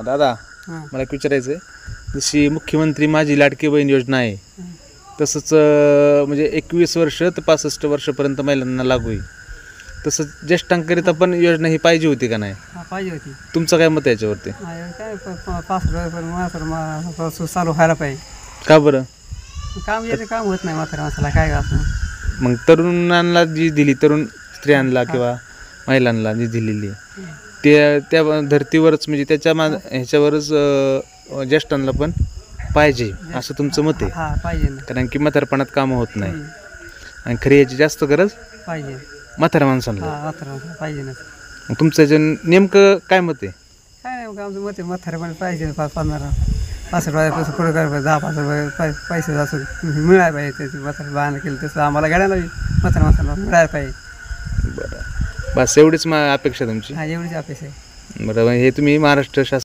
दादा हां मला एक विचारायचं आहे, जशी मुख्यमंत्री माझी लाडकी बहीण योजना आहे तसंच म्हणजे 21 वर्ष ते 65 वर्षापर्यंत महिलांना लागू आहे, तसंच ज्येष्ठांकरिता पण योजना ही पाहिजे होती का नाही? पाहिजे होती. तुमचं काय मत आहे याच्यावरती? काय 5 पण मात्र चालू व्हायला पाहिजे. का बरं? काम याचं काम होत नाही म्हाताऱ्या माणसाला काय असं. मग तरुणांना जी दिली, तरुण स्त्रियांना किंवा महिलांना जी दिलेली आहे त्या धर्तीवरच म्हणजे त्याच्या ह्याच्यावरच ज्येष्ठांना पण पाहिजे असं तुमचं मत आहे? हां पाहिजे ना. कारण की म्हातारपणात कामं होत नाही आणि खरी याची जास्त गरज पाहिजे. म्हाताऱ्या माणसांना. हां म्हातारा पाहिजे ना. मग तुमचं नेमकं काय मत आहे? काय नाही मग आमचं मत आहे म्हाताऱ्यापणे पाहिजे. 5-15 रुपयापासून पुढे करायला 10-5 रुपये पैसे असं मिळायला पाहिजे. त्याची म्हातारा बहाणं केलं तसं आम्हाला गाड्याला म्हाताऱ्या माणसाला मिळायला पाहिजे. बरं, बस एवढीच अपेक्षा तुमची? हां एवढीच अपेक्षा आहे. बरं, हे तुम्ही महाराष्ट्र शासन